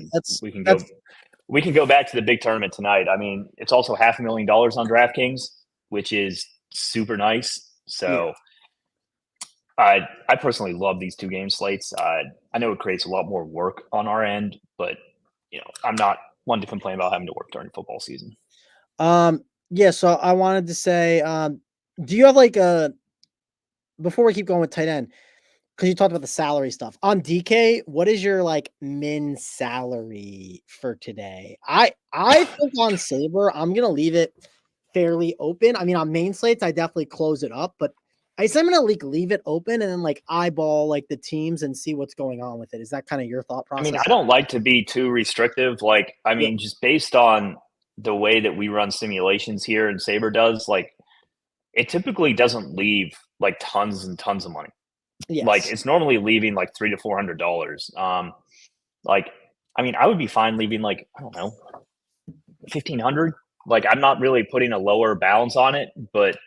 we can go back to the big tournament tonight. It's also $500,000 on DraftKings, which is super nice. So I personally love these 2 game slates. I know it creates a lot more work on our end, but I'm not one to complain about having to work during football season. Yeah, so I wanted to say, do you have like before we keep going with tight end, because you talked about the salary stuff on DK, what is your like min salary for today? I think on Saber, I'm gonna leave it fairly open. On main slates, I definitely close it up, but I'm gonna leave it open and then like eyeball like the teams and see what's going on with it. Is that kind of your thought process? I don't like to be too restrictive. Just based on the way that we run simulations here and Saber does, like it typically doesn't leave like tons and tons of money. Like Yes. it's normally leaving like $300 to $400. Like I mean, I would be fine leaving like I don't know 1,500. Like I'm not really putting a lower bounds on it, but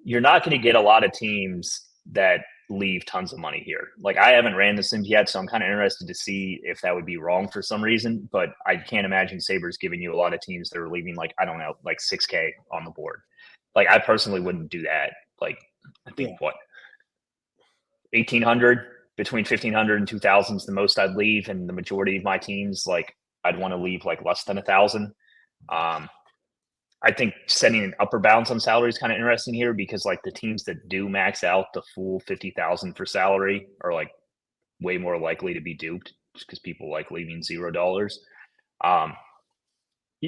you're not going to get a lot of teams that leave tons of money here. Like I haven't ran the sims yet, so I'm kind of interested to see if that would be wrong for some reason. But I can't imagine Sabres giving you a lot of teams that are leaving like I don't know, like 6K on the board. Like I personally wouldn't do that. Like I Yeah. think what 1,800 between 1,500 and 2,000 is the most I'd leave, and the majority of my teams like I'd want to leave like less than 1,000. I think setting an upper bounds on salary is kind of interesting here because like the teams that do max out the full 50,000 for salary are like way more likely to be duped just because people like leaving $0. Um,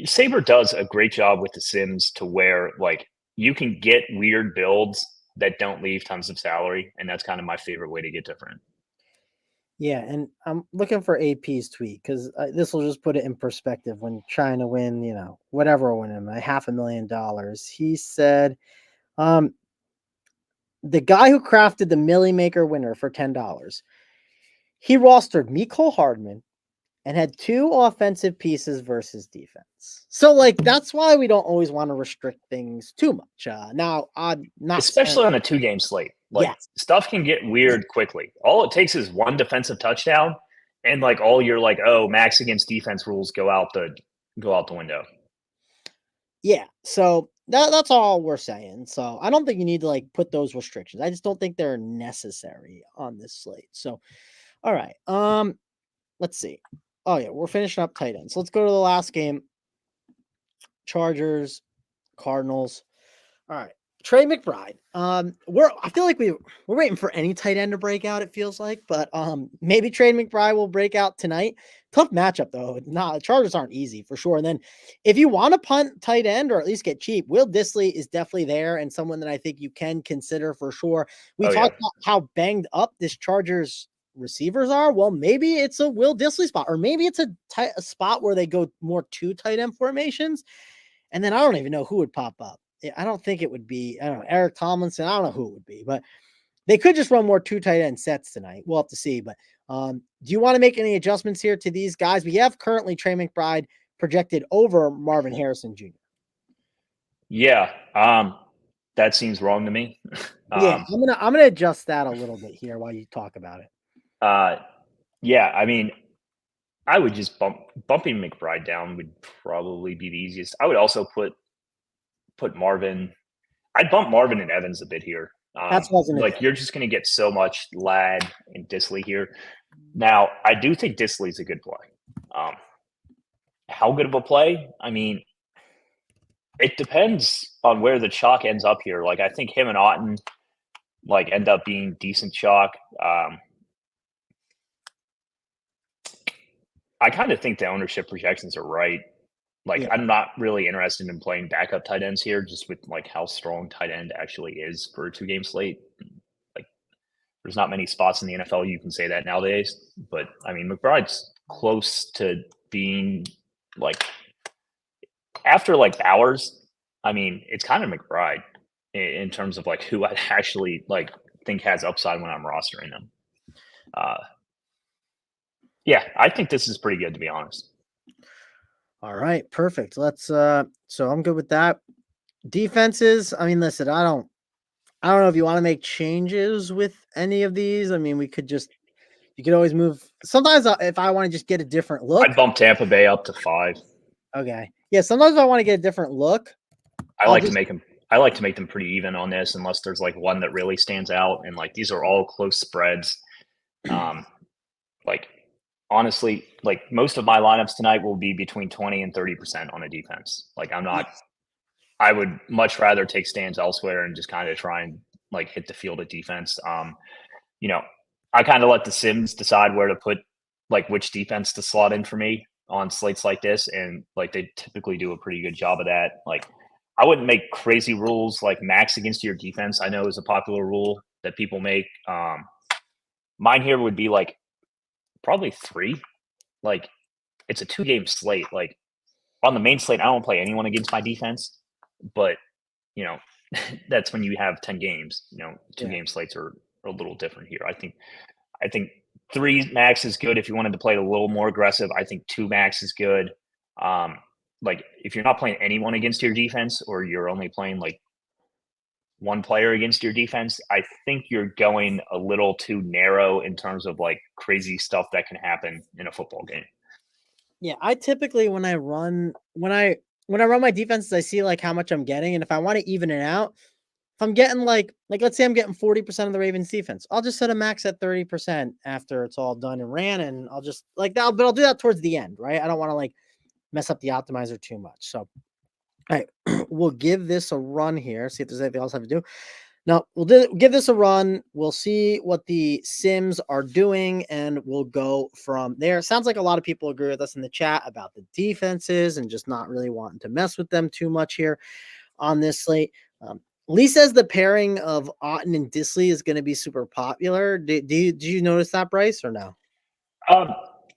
Saber does a great job with the Sims to where like you can get weird builds that don't leave tons of salary, and that's kind of my favorite way to get different. Yeah, and I'm looking for AP's tweet because this will just put it in perspective when trying to win, whatever win him, $500,000. He said, the guy who crafted the Millie Maker winner for $10, he rostered Mecole Hardman and had two offensive pieces versus defense. So, like, that's why we don't always want to restrict things too much. Now, I'm not saying, Especially on a 2-game slate. Like yes, stuff can get weird quickly. All it takes is one defensive touchdown, and like all your like max against defense rules go out the window. yeah. So that's all we're saying. So I don't think you need to like put those restrictions. I just don't think they're necessary on this slate. So, all right. Let's see. Oh yeah, we're finishing up tight ends. Let's go to the last game. Chargers, Cardinals. All right. Trey McBride. I feel like we're waiting for any tight end to break out, it feels like, but maybe Trey McBride will break out tonight. Tough matchup though. Nah, the Chargers aren't easy for sure. And then if you want to punt tight end or at least get cheap, Will Dissly is definitely there and someone that I think you can consider for sure. We Oh yeah. talked about how banged up this Chargers receivers are. Well, maybe it's a Will Dissly spot, or maybe it's a spot where they go more two tight end formations. And then I don't even know who would pop up. I don't think it would be, I don't know, Eric Tomlinson. I don't know who it would be, but they could just run more two tight end sets tonight. We'll have to see. But do you want to make any adjustments here to these guys? We have currently Trey McBride projected over Marvin Harrison Jr. Yeah. That seems wrong to me. Yeah, I'm gonna adjust that a little bit here while you talk about it. Yeah, I mean, I would just bumping McBride down would probably be the easiest. I would also put Marvin. I'd bump Marvin and Evans a bit here. That's what I was gonna Like do. you're just going to get so much Ladd and Disley here. Now, I do think Disley's a good play. How good of a play? I mean, it depends on where the chalk ends up here. Like I think him and Otten like end up being decent chalk. I kind of think the ownership projections are right. Like Yeah. I'm not really interested in playing backup tight ends here, just with like how strong tight end actually is for a 2-game slate. Like there's not many spots in the NFL you can say that nowadays. But I mean, McBride's close to being like after like Bowers. I mean, it's kind of McBride in terms of like who I actually like think has upside when I'm rostering them. Yeah, I think this is pretty good to be honest. All right, perfect. Let's so I'm good with that. Defenses, I mean, listen, I don't know if you want to make changes with any of these. I mean, you could always move. Sometimes if I want to just get a different look, I'd bump Tampa Bay up to 5. okay. Yeah, sometimes if I want to get a different look, I like to make them pretty even on this, unless there's like one that really stands out. And like these are all close spreads. Like honestly, like most of my lineups tonight will be between 20 and 30% on a defense. Like I would much rather take stands elsewhere and just kind of try and like hit the field at defense. You know, I kind of let the Sims decide where to put like which defense to slot in for me on slates like this, and like they typically do a pretty good job of that. Like I wouldn't make crazy rules like max against your defense. I know is a popular rule that people make. Mine here would be like probably 3. Like it's a 2-game slate. Like on the main slate, I don't play anyone against my defense, but you know, that's when you have 10 games. 2-game slates are are a little different here. I think 3 max is good if you wanted to play it a little more aggressive. I think 2 max is good. Like if you're not playing anyone against your defense, or you're only playing like one player against your defense, I think you're going a little too narrow in terms of like crazy stuff that can happen in a football game. Yeah, I typically when I run my defenses, I see like how much I'm getting, and if I want to even it out, if I'm getting like let's say I'm getting 40% of the Ravens defense, I'll just set a max at 30% after it's all done and ran, and I'll just like that, but I'll do that towards the end, right? I don't want to like mess up the optimizer too much. So, all right, we'll give this a run here. See if there's anything else I have to do. No, give this a run. We'll see what the Sims are doing, and we'll go from there. Sounds like a lot of people agree with us in the chat about the defenses and just not really wanting to mess with them too much here on this slate. Lee says the pairing of Otten and Disley is going to be super popular. Do you notice that, Bryce, or no?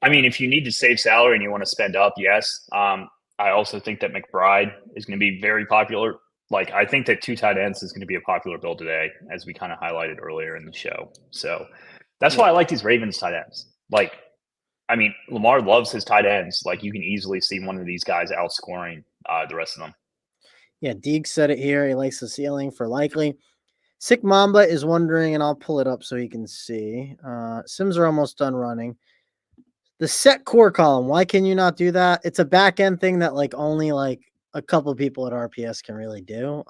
I mean, if you need to save salary and you want to spend up, yes. I also think that McBride is going to be very popular. Like, I think that 2 tight ends is going to be a popular build today, as we kind of highlighted earlier in the show. So that's why I like these Ravens tight ends. Like, I mean, Lamar loves his tight ends. Like, you can easily see one of these guys outscoring the rest of them. Yeah, Deeg said it here. He likes the ceiling for likely. Sick Mamba is wondering, and I'll pull it up so he can see. Sims are almost done running. The set core column, why can you not do that? It's a back end thing that like only like a couple of people at RPS can really do.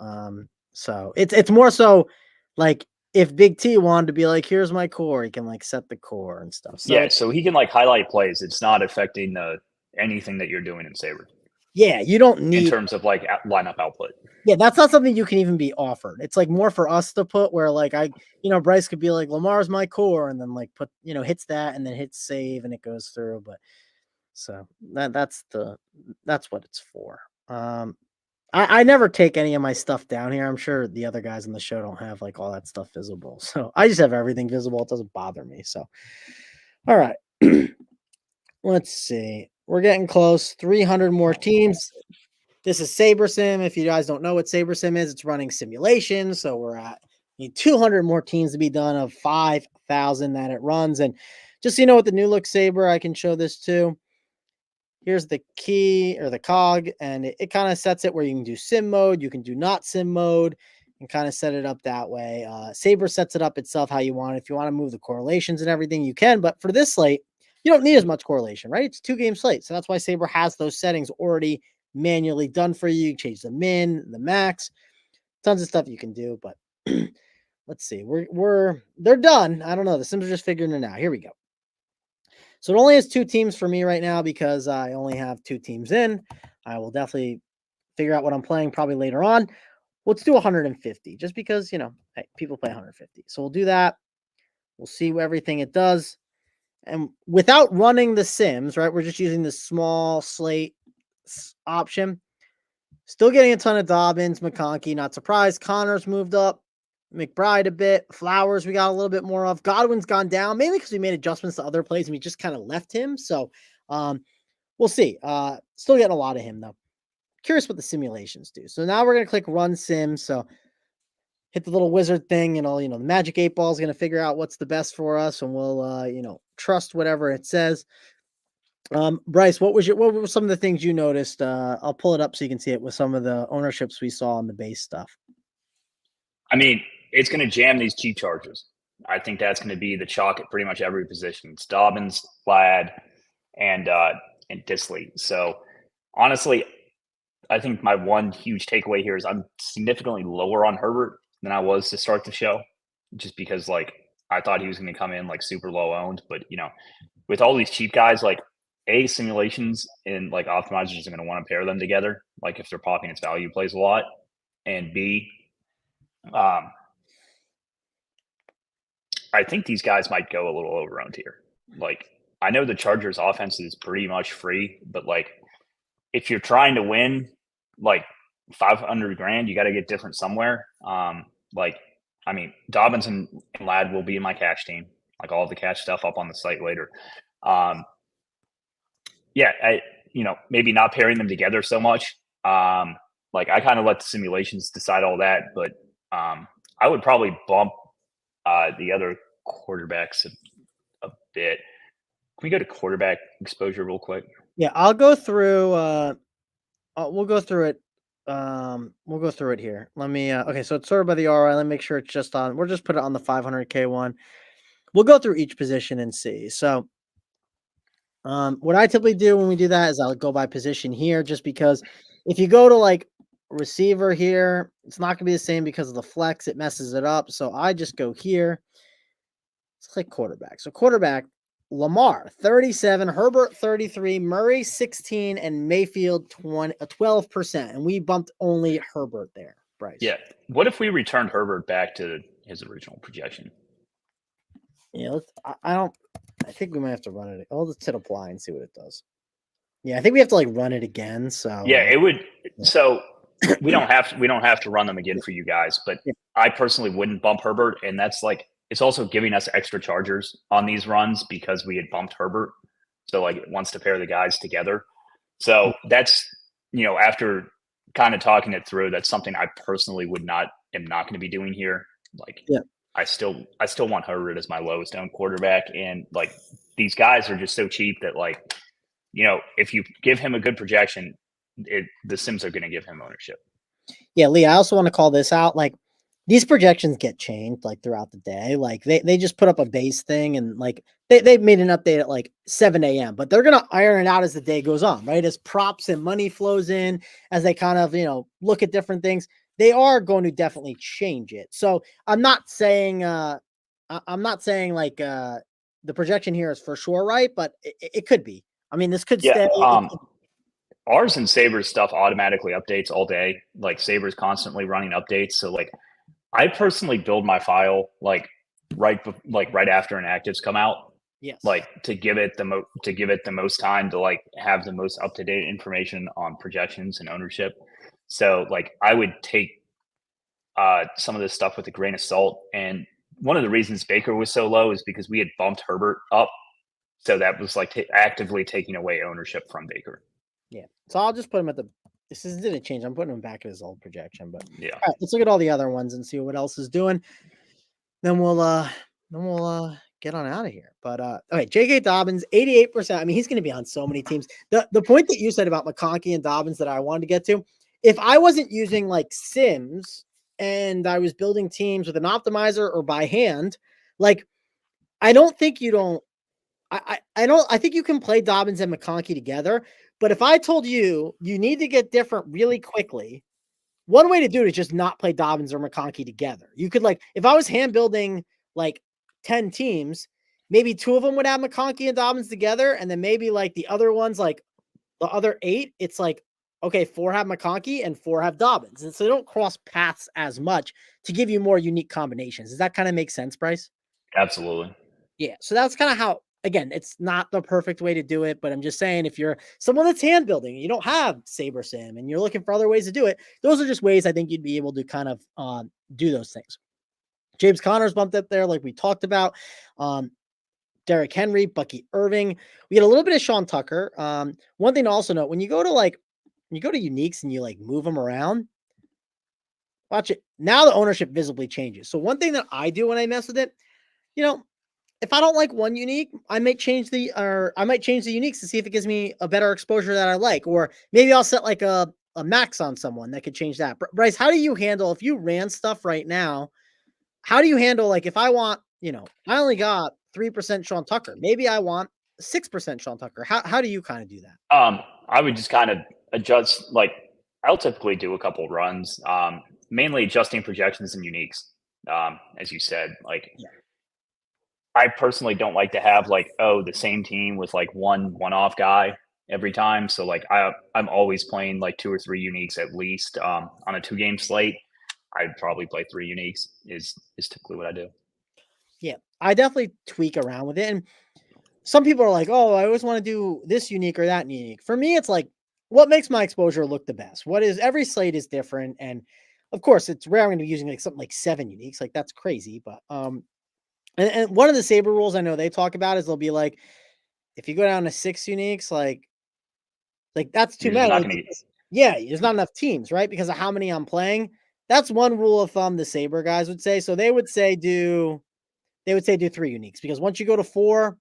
So it's more so like if Big T wanted to be like, here's my core, he can like set the core and stuff. So, yeah, so he can like highlight plays. It's not affecting anything that you're doing in Saber. Yeah, you don't need in terms of like lineup output. Yeah, that's not something you can even be offered. It's like more for us to put where like Bryce could be like Lamar's my core and then like put, hits that and then hits save and it goes through. But so that's what it's for. I never take any of my stuff down here. I'm sure the other guys on the show don't have like all that stuff visible. So I just have everything visible. It doesn't bother me. So, all right. Let's see. We're getting close. 300 more teams. This is SaberSim. If you guys don't know what SaberSim is, it's running simulations. So we're at 200 more teams to be done of 5,000 that it runs. And just so you know what the new look Saber, I can show this too. Here's the key or the cog, and it kind of sets it where you can do sim mode, you can do not sim mode, and kind of set it up that way. Saber sets it up itself how you want. If you want to move the correlations and everything, you can. But for this slate, you don't need as much correlation, right? It's a 2-game slate. So that's why Saber has those settings already manually done for you. You change the min, the max, tons of stuff you can do. But let's see, they're done. I don't know. The Sims are just figuring it out. Here we go. So it only has 2 teams for me right now because I only have 2 teams in. I will definitely figure out what I'm playing probably later on. Let's do 150 just because, hey, people play 150. So we'll do that. We'll see everything it does. And without running the Sims, right, we're just using the small slate option. Still getting a ton of Dobbins, McConkey, not surprised. Connor's moved up. McBride a bit. Flowers we got a little bit more of. Godwin's gone down, mainly because we made adjustments to other plays and we just kind of left him. So we'll see. Still getting a lot of him, though. Curious what the simulations do. So now we're going to click Run Sim. So hit the little wizard thing, and the magic 8 ball is going to figure out what's the best for us, and we'll, trust whatever it says. Bryce, what were some of the things you noticed? I'll pull it up so you can see it with some of the ownerships we saw on the base stuff. I mean, it's going to jam these cheap charges. I think that's going to be the chalk at pretty much every position. It's Dobbins, Ladd, and Disley. So honestly, I think my one huge takeaway here is I'm significantly lower on Herbert than I was to start the show, just because like I thought he was going to come in like super low owned, but with all these cheap guys, like simulations and like optimizers are going to want to pair them together, like if they're popping its value plays a lot, and B, I think these guys might go a little over-owned here. Like, I know the Chargers offense is pretty much free, but like if you're trying to win like 500 grand, you got to get different somewhere. Dobbins and Ladd will be in my cash team, like all of the cash stuff up on the site later. Maybe not pairing them together so much. Like I kind of let the simulations decide all that, but I would probably bump the other quarterbacks a bit. Can we go to quarterback exposure real quick? Yeah, I'll go through. We'll go through it. We'll go through it here. Let me. Okay, so it's sorted by the ROI. Let me make sure it's just on. We'll just put it on the 500K one. We'll go through each position and see. So, what I typically do when we do that is I'll go by position here, just because if you go to like receiver here, it's not gonna be the same because of the flex. It messes it up. So I just go here. Let's click quarterback. So quarterback, Lamar 37, Herbert 33, Murray 16, and Mayfield 12%. And we bumped only Herbert there, Bryce. Yeah. What if we returned Herbert back to his original projection? Yeah, I think we might have to run it. I'll just hit apply and see what it does. Yeah, I think we have to like run it again. So yeah, it would. So we don't have to run them again for you guys, but I personally wouldn't bump Herbert, and that's like it's also giving us extra chargers on these runs because we had bumped Herbert. So like it wants to pair the guys together. So that's after kind of talking it through, that's something I personally am not going to be doing here. Like I still want Herbert as my lowest owned quarterback, and like these guys are just so cheap that like if you give him a good projection, the Sims are going to give him ownership. Yeah, Lee, I also want to call this out. Like these projections get changed like throughout the day. Like they just put up a base thing and like they made an update at like 7 a.m. But they're gonna iron it out as the day goes on, right? As props and money flows in, as they kind of look at different things, they are going to definitely change it. So I'm not saying like the projection here is for sure right, but it could be. I mean, this could stay. Ours and Saber's stuff automatically updates all day. Like Saber's constantly running updates. So like I personally build my file like right after inactives come out. Yes. Like to give it the most time to like have the most up to date information on projections and ownership. So like I would take some of this stuff with a grain of salt. And one of the reasons Baker was so low is because we had bumped Herbert up. So that was like actively taking away ownership from Baker. Yeah. So I'll just put him at the. This didn't change. I'm putting him back at his old projection, but yeah. All right, let's look at all the other ones and see what else is doing. Then we'll get on out of here. But okay, J.K. Dobbins, 88%. I mean, he's going to be on so many teams. The point that you said about McConkey and Dobbins that I wanted to get to, if I wasn't using like Sims and I was building teams with an optimizer or by hand, like I think you can play Dobbins and McConkey together. But if I told you need to get different really quickly, one way to do it is just not play Dobbins or McConkey together. You could like, if I was hand building like 10 teams, maybe 2 of them would have McConkey and Dobbins together. And then maybe like the other ones, like the other 8, it's like, okay, 4 have McConkey and 4 have Dobbins. And so they don't cross paths as much to give you more unique combinations. Does that kind of make sense, Bryce? Absolutely. Yeah. So that's kind of how, again, it's not the perfect way to do it, but I'm just saying if you're someone that's hand building, you don't have SaberSim and you're looking for other ways to do it, those are just ways I think you'd be able to kind of do those things. James Conner's bumped up there like we talked about. Derrick Henry, Bucky Irving. We had a little bit of Sean Tucker. One thing to also note, when you go to uniques and you like move them around, watch it. Now the ownership visibly changes. So one thing that I do when I mess with it, if I don't like one unique, I might change the uniques to see if it gives me a better exposure that I like, or maybe I'll set like a max on someone that could change that. Bryce, how do you handle if you ran stuff right now? How do you handle like if I want, I only got 3% Sean Tucker, maybe I want 6% Sean Tucker. How do you kind of do that? I would just kind of adjust. Like I'll typically do a couple runs, mainly adjusting projections and uniques. As you said, like. Yeah. I personally don't like to have like, the same team with like one-off guy every time. So like I'm always playing like 2 or 3 uniques at least on a 2-game slate. I'd probably play 3 uniques is typically what I do. Yeah, I definitely tweak around with it. And some people are like, oh, I always want to do this unique or that unique. For me, it's like what makes my exposure look the best. Every slate is different. And of course, it's rare I'm going to be using like something like 7 uniques. Like that's crazy. But and one of the Saber rules I know they talk about is they'll be like, if you go down to 6 uniques, like that's too many. Yeah, there's not enough teams, right? Because of how many I'm playing. That's one rule of thumb the Saber guys would say. So they would say do they would say do 3 uniques, because once you go to 4,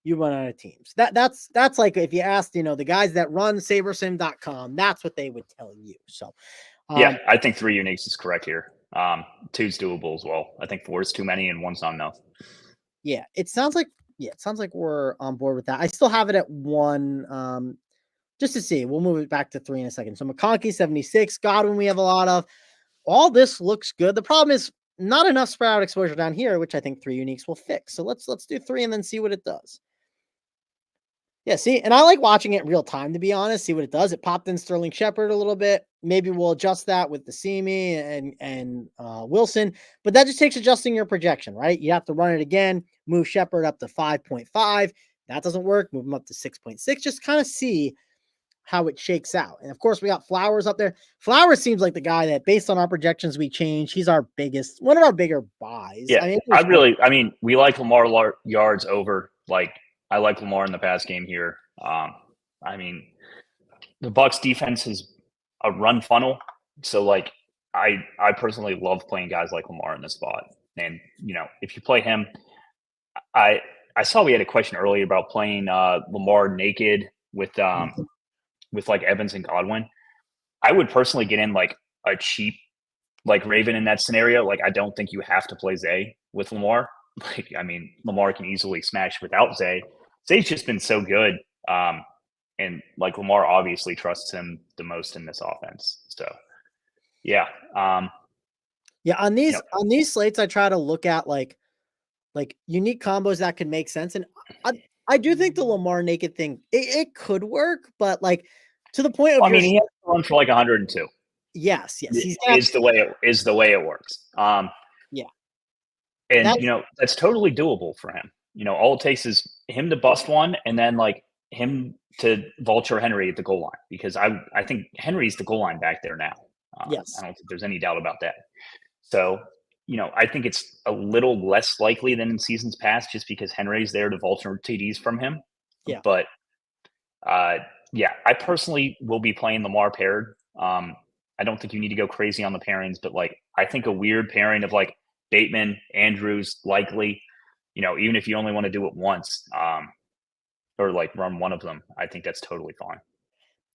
you run out of teams. That's like if you asked, the guys that run SaberSim.com, that's what they would tell you. So yeah, I think 3 uniques is correct here. 2's doable as well. I think 4 is too many and 1's not enough. Yeah, it sounds like we're on board with that. I still have it at 1. Just to see, we'll move it back to 3 in a second. So McConkey 76, Godwin we have a lot of. All this looks good. The problem is not enough spread out exposure down here, which I think 3 uniques will fix. So let's do 3 and then see what it does. Yeah, see, and I like watching it in real time, to be honest, see what it does. It popped in Sterling Shepard a little bit. Maybe we'll adjust that with the Simi and Wilson, but that just takes adjusting your projection, right? You have to run it again, move Shepard up to 5.5. That doesn't work. Move him up to 6.6. Just kind of see how it shakes out. And of course, we got Flowers up there. Flowers seems like the guy that, based on our projections, we changed. He's one of our bigger buys. Yeah, I mean, we like Lamar yards over. Like, I like Lamar in the pass game here. I mean, the Bucs defense is a run funnel, so like I personally love playing guys like Lamar in this spot. And if you play him, I saw we had a question earlier about playing Lamar naked with like Evans and Godwin. I would personally get in like a cheap like Raven in that scenario. Like, I don't think you have to play Zay with Lamar. Like, I mean, Lamar can easily smash without Zay. Zay's just been so good. And like Lamar obviously trusts him the most in this offense. So yeah. Yeah, on these slates, I try to look at like unique combos that could make sense. And I do think the Lamar naked thing, it could work, but like to the point of he has to run for like 102. Yes. Is the way it works. Yeah. And that's totally doable for him. All it takes is him to bust one and then like him to vulture Henry at the goal line, because I think Henry's the goal line back there now. Yes. I don't think there's any doubt about that. So, I think it's a little less likely than in seasons past, just because Henry's there to vulture TDs from him. Yeah. But yeah, I personally will be playing Lamar paired. I don't think you need to go crazy on the pairings, but like I think a weird pairing of like Bateman, Andrews, likely, even if you only want to do it once, or like run one of them, I think that's totally fine.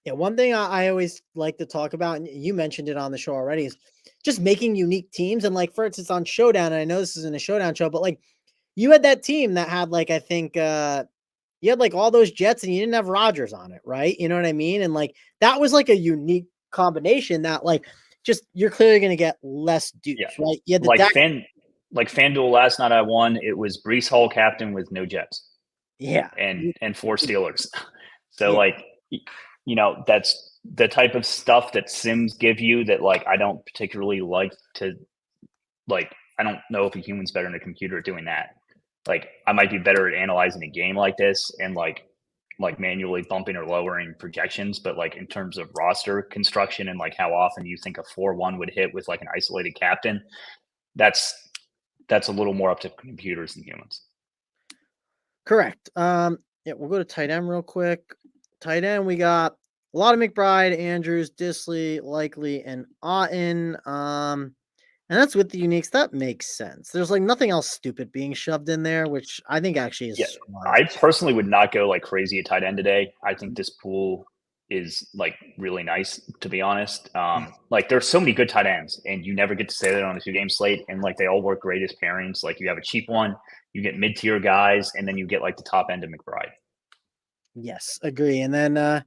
Yeah, one thing I always like to talk about, and you mentioned it on the show already, is just making unique teams. And like, for instance, on Showdown, and I know this isn't a Showdown show, but like you had that team that had like, I think you had like all those Jets and you didn't have Rodgers on it, right? You know what I mean? And like, that was like a unique combination that like, just, you're clearly going to get less dupes, right? Yeah, like FanDuel last night I won. It was Breece Hall captain with no Jets. Yeah. And 4 Steelers. So like, that's the type of stuff that Sims give you that like, I don't particularly like to like, I don't know if a human's better than a computer at doing that. Like, I might be better at analyzing a game like this and like manually bumping or lowering projections, but like in terms of roster construction and like how often you think a 4-1 would hit with like an isolated captain, that's a little more up to computers than humans. Correct. Yeah, we'll go to tight end real quick. Tight end, we got a lot of McBride, Andrews, Disley, Likely, and Otten. And that's with the uniques. That makes sense. There's like nothing else stupid being shoved in there, which I think actually is smart. I personally would not go like crazy at tight end today. I think this pool is like really nice, to be honest. Like there's so many good tight ends and you never get to say that on a 2-game slate. And like, they all work great as pairings. Like, you have a cheap one, you get mid-tier guys, and then you get like the top end of McBride. Yes, agree. And then let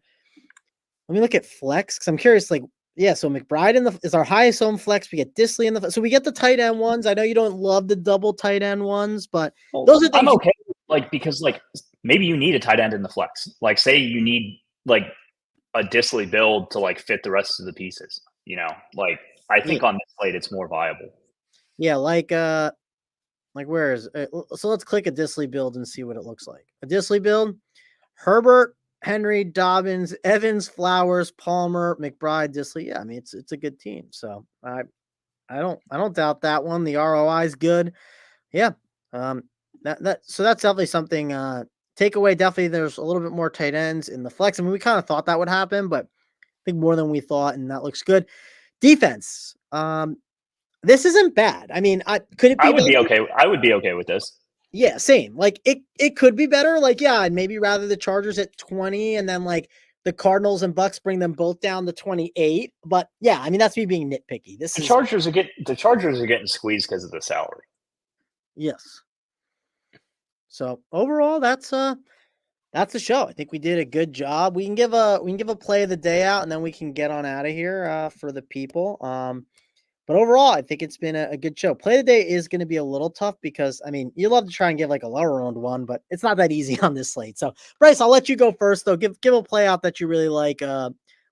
me look at flex, because I'm curious, like, yeah, so McBride is our highest home flex. We get Disley in the, so we get the tight end ones. I know you don't love the double tight end ones, but those are things I'm okay. Like, because like maybe you need a tight end in the flex. Like, say you need like a Disley build to like fit the rest of the pieces. Like I think on this slate it's more viable. Yeah, like where is it? So let's click a Disley build and see what it looks like. A Disley build: Herbert, Henry, Dobbins, Evans, Flowers, Palmer, McBride, Disley. Yeah, I mean it's a good team. So I don't doubt that one. The ROI is good. Yeah. So that's definitely something. Takeaway, definitely there's a little bit more tight ends in the flex. I mean, we kind of thought that would happen, but I think more than we thought, and that looks good. Defense. This isn't bad. I mean, could it be? I would be okay with this. Yeah, same. Like it could be better. Like, yeah, I'd maybe rather the Chargers at 20 and then like the Cardinals and Bucks bring them both down to 28. But yeah, I mean that's me being nitpicky. The Chargers are getting squeezed because of the salary. Yes. So overall, that's the show. I think we did a good job. We can give a play of the day out and then we can get on out of here for the people. But overall, I think it's been a good show. Play of the day is going to be a little tough because, I mean, you love to try and give like a lower round one, but it's not that easy on this slate. So, Bryce, I'll let you go first, though. Give a play out that you really like.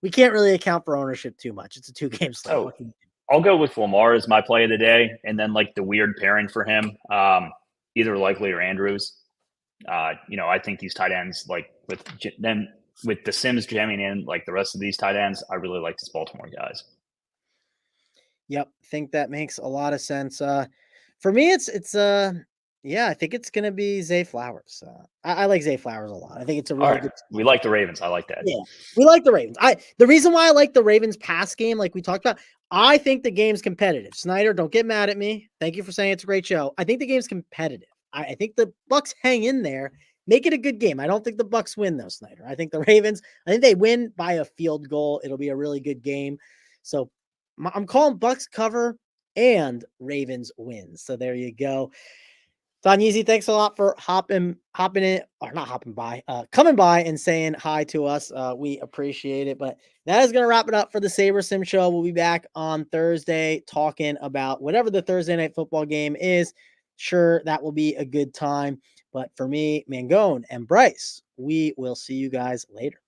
We can't really account for ownership too much. It's a 2-game slate. Oh, I'll go with Lamar as my play of the day, and then like the weird pairing for him, either Likely or Andrews. I think these tight ends, like with the Sims jamming in, like the rest of these tight ends, I really like these Baltimore guys. Yep, think that makes a lot of sense. For me, it's yeah, I think it's gonna be Zay Flowers. I like Zay Flowers a lot. I think it's a really good. We like the Ravens. I like that. Yeah, we like the Ravens. The reason why I like the Ravens pass game, like we talked about, I think the game's competitive. Snyder, don't get mad at me. Thank you for saying it's a great show. I think the game's competitive. I think the Bucks hang in there, make it a good game. I don't think the Bucks win though, Snyder. I think the Ravens, I think they win by a field goal. It'll be a really good game. So I'm calling Bucks cover and Ravens win. So there you go. Don Yeezy, thanks a lot for hopping in, or not hopping by, coming by and saying hi to us. We appreciate it. But that is going to wrap it up for the SaberSim show. We'll be back on Thursday talking about whatever the Thursday night football game is. Sure, that will be a good time. But for me, Mangone and Bryce, we will see you guys later.